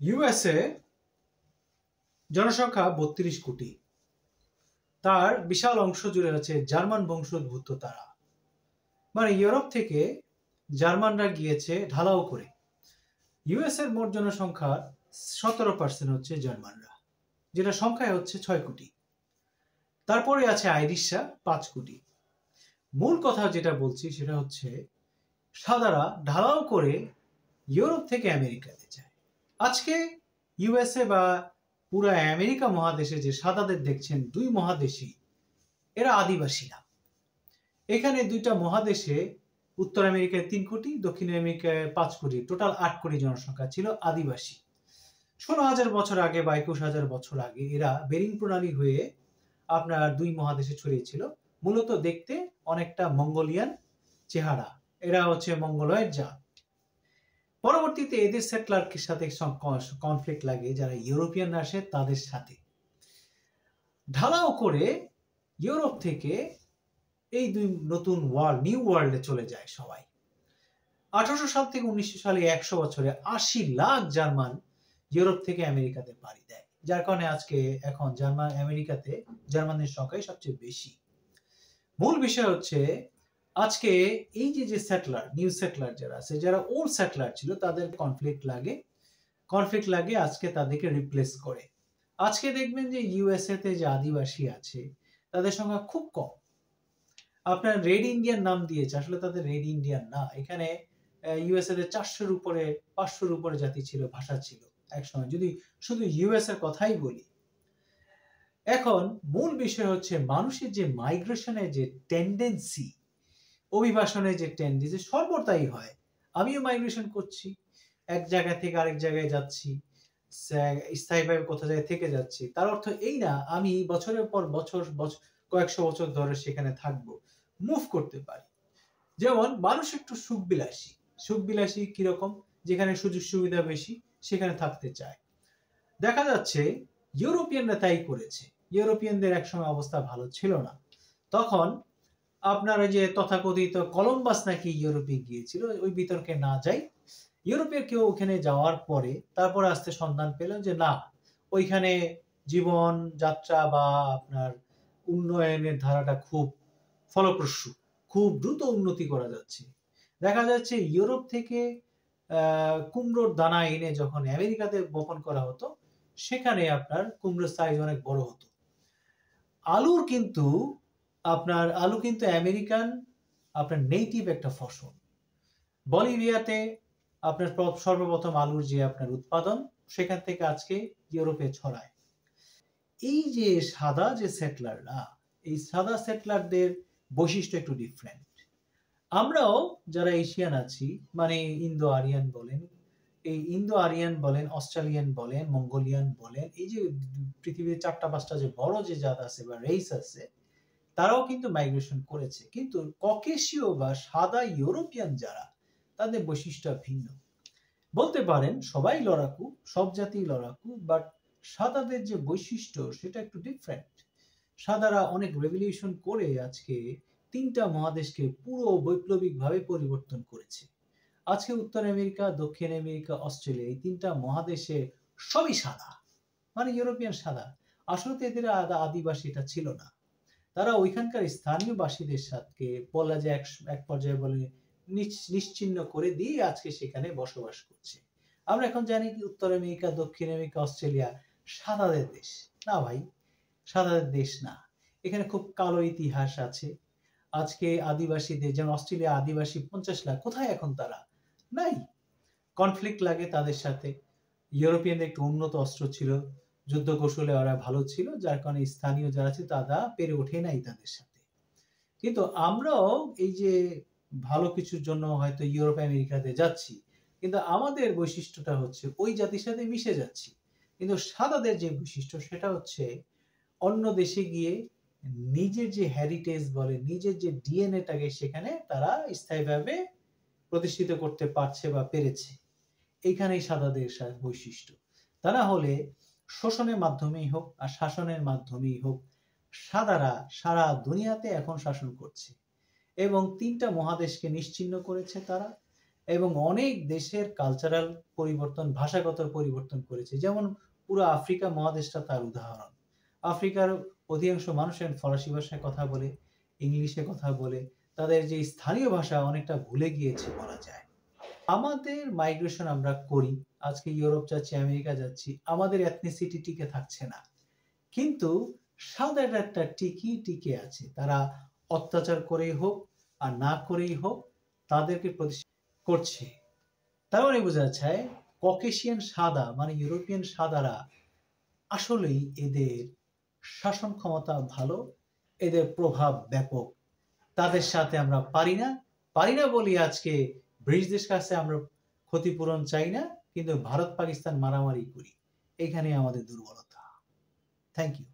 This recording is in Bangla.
ইউএসএ জনসংখ্যা ৩২ কোটি। তার বিশাল অংশ জুড়ে আছে জার্মান বংশোদ্ভূত তারা, মানে ইউরোপ থেকে জার্মানরা গিয়েছে ঢালাও করে। ইউএস এর মোট জনসংখ্যার 17% হচ্ছে জার্মানরা, যেটা সংখ্যায় হচ্ছে 6 কোটি। তারপরে আছে আইরিশরা 5 কোটি। মূল কথা যেটা বলছি সেটা হচ্ছে সাদারা ঢালাও করে ইউরোপ থেকে আমেরিকাতে যায়। আজকে ইউএসএ বা পুরো আমেরিকা মহাদেশে যে সাদাদের দেখছেন, দুই মহাদেশই এরা আদিবাসী না। এখানে দুইটা মহাদেশে উত্তর আমেরিকায় 3 কোটি, দক্ষিণ আমেরিকায় 5 কোটি, টোটাল 8 কোটি জনসংখ্যা ছিল আদিবাসী। 16,000 বছর আগে বা 21,000 বছর আগে এরা বেরিং প্রণালী হয়ে আপনার দুই মহাদেশে ছড়িয়েছিল। মূলত দেখতে অনেকটা মঙ্গোলিয়ান চেহারা, এরা হচ্ছে মঙ্গলয়েড জাত। পরবর্তীতে এদের সেটলারের সাথে কনফ্লিক্ট লাগে, যারা ইউরোপিয়ান আসে তাদের সাথে। ঢালাও করে ইউরোপ থেকে এই দুই নতুন ওয়ার্ল্ড, নিউ ওয়ার্ল্ডে চলে যায় সবাই। 1800 সাল থেকে 1900 সালে 100 বছরে 80 লাখ জার্মান ইউরোপ থেকে আমেরিকাতে পাড়ি দেয়, যার কারণে আজকে এখন আমেরিকাতে জার্মানদের সংখ্যাই সবচেয়ে বেশি। মূল বিষয় হচ্ছে আজকে এই যে সেটলার, নিউ সেটলার যারা আছে, যারা ওল্ড সেটলার ছিল, তাদের কনফ্লিক্ট লাগে আজকে তাদেরকে রিপ্লেস করে। আজকে দেখবেন যে ইউএসএ তে যে আদিবাসী আছে তাদের সংখ্যা খুব কম। আপনার রেড ইন্ডিয়ান নাম দিয়েছে, আসলে তাদের রেড ইন্ডিয়ান না। এখানে ইউএসএ তে 400-র উপরে 500-র উপরে জাতি ছিল, ভাষা ছিল একসময়, যদি শুধু ইউএস এর কথাই বলি। এখন মূল বিষয় হচ্ছে মানুষের যে মাইগ্রেশনের যে টেন্ডেন্সি, অভিবাসনের যে টেন্ডেন্সি সর্বদাই হয়। আমিও মাইগ্রেশন করছি, এক জায়গা থেকে আরেক জায়গায় যাচ্ছি, স্থায়ীভাবে কোথাও জায়গায় থেকে যাচ্ছি। তার অর্থ এই না আমি বছরের পর বছর কয়েকশো বছর ধরে সেখানে থাকবো, মুভ করতে পারি। যেমন মানুষ একটু সুখবিলাসী কিরকম, যেখানে সুযোগ সুবিধা বেশি সেখানে থাকতে চায়। দেখা যাচ্ছে ইউরোপিয়ানরা তাই করেছে। ইউরোপিয়ানদের একসময় অবস্থা ভালো ছিল না, তখন আপনার যে তথাকথিত কলম্বাস নাকি ইউরোপে গিয়েছিল, ওই বিতর্কে না যাই। ইউরোপের কেউ ওখানে যাওয়ার পরে তারপরে আস্তে সন্ধান পেল যে না, ওইখানে জীবন যাত্রা বা আপনার উন্নয়নের ধারাটা খুব ফলপ্রসূ, খুব দ্রুত উন্নতি করা যাচ্ছে। দেখা যাচ্ছে ইউরোপ থেকে কুমড়োর দানা এনে যখন আমেরিকাতে বপন করা হতো, সেখানে আপনার কুমড়োর সাইজ অনেক বড় হতো। আলু কিন্তু আমেরিকান আপনার নেটিভ একটা ফসল। বলিভিয়াতে আপনার সর্বপ্রথম আলুর যে আপনার উৎপাদন, সেখান থেকে আজকে ইউরোপে ছড়ায়। এই যে সাদা যে সেটলাররা, এই সাদা সেটলারদের বৈশিষ্ট্য একটু ডিফারেন্ট। আমরাও যারা এশিয়ান আছি, মানে ইন্দো আরিয়ান বলেন, অস্ট্রেলিয়ান বলেন, মঙ্গোলিয়ান বলেন, এই যে পৃথিবীর 4-5টা যে বড় যে জাত আছে বা রেস আছে, তারাও কিন্তু মাইগ্রেশন করেছে। কিন্তু ককেশীয় বা সাদা ইউরোপিয়ান যারা, তাদের বৈশিষ্ট্য ভিন্ন। বলতে পারেন সবাই লড়াকু, সব জাতি লড়াকু, বাট সাদাদের যে বৈশিষ্ট্য সেটা একটু ডিফারেন্ট। সাদারা অনেক রেভলিউশন করে আজকে 3টা মহাদেশকে পুরো বৈপ্লবিকভাবে পরিবর্তন করেছে। আজকে উত্তর আমেরিকা, দক্ষিণ আমেরিকা, অস্ট্রেলিয়া, এই 3টা মহাদেশে সবই সাদা, মানে ইউরোপিয়ান সাদা। আসলে তো এদের আদিবাসী এটা ছিল না। তারা ওইখানকার স্থানীয় বাসীদের সাথে বলা যায় এক পর্যায়ে বলে নিশ্চিহ্ন করে দিয়ে আজকে সেখানে বসবাস করছে। আমরা এখন জানি কি উত্তর আমেরিকা, দক্ষিণ আমেরিকা, অস্ট্রেলিয়া সাদাদের দেশ না ভাই, সাদাদের দেশ না। এখানে খুব কালো ইতিহাস আছে। আজকে আদিবাসীদের, যেমন অস্ট্রেলিয়া আদিবাসী 50 লাখ, কোথায় এখন তারা? নাই। কনফ্লিক্ট লাগে তাদের সাথে। ইউরোপিয়ানদের একটু উন্নত অস্ত্র ছিল, যুদ্ধ কৌশলে ওরা ভালো ছিল, যার কারণে স্থানীয় যারা আছে তারা পেরে ওঠে নাই তাদের সাথে। কিন্তু আমরাও এই যে ভালো কিছুর জন্য হয়তো ইউরোপ আমেরিকাতে যাচ্ছি, কিন্তু আমাদের বৈশিষ্ট্যটা হচ্ছে ওই জাতির সাথে মিশে যাচ্ছি। কিন্তু সাদাদের যে বৈশিষ্ট্য সেটা হচ্ছে অন্য দেশে গিয়ে নিজের যে হেরিটেজ বলে, নিজের যে ডিএনএটাকে সেখানে তারা স্থায়ীভাবে প্রতিষ্ঠিত করতে পারছে বা পেরেছে। এইখানেই সাদাদের বৈশিষ্ট্য। তা না হলে শোষণের মাধ্যমেই হোক আর শাসনের মাধ্যমেই হোক, সাদারা সারা দুনিয়াতে এখন শাসন করছে এবং 3টা মহাদেশকে নিশ্চিহ্ন করেছে তারা। এবং অনেক দেশের কালচারাল পরিবর্তন, ভাষাগত পরিবর্তন করেছে। যেমন পুরো আফ্রিকা মহাদেশটা তার উদাহরণ। আফ্রিকার অধিকাংশ মানুষ এখন ফরাসি ভাষায় কথা বলে, ইংলিশে কথা বলে। তাদের যে স্থানীয় ভাষা অনেকটা ভুলে গিয়েছে বলা যায়। আমাদের মাইগ্রেশন আমরা করি। আজকে ইউরোপ যাচ্ছি, আমেরিকা যাচ্ছি। আমাদের এথনিসিটি টিকে থাকছে না। কিন্তু সাদাটা একটা টিকে আছে। তারা অত্যাচার করেই হোক আর না করেই হোক তাদেরকে প্রতিষ্ঠা করছে। তার মানে বোঝা যাচ্ছে ককেশিয়ান সাদা মানে ইউরোপিয়ান সাদারা আসলেই এদের শাসন ক্ষমতা ভালো, এদের প্রভাব ব্যাপক। তাদের সাথে আমরা পারি না বলি আজকে ব্রিটিশদের কাছে আমরা ক্ষতিপূরণ চাই না, কিন্তু ভারত পাকিস্তান মারামারি করি। এখানে আমাদের দুর্বলতা। Thank you.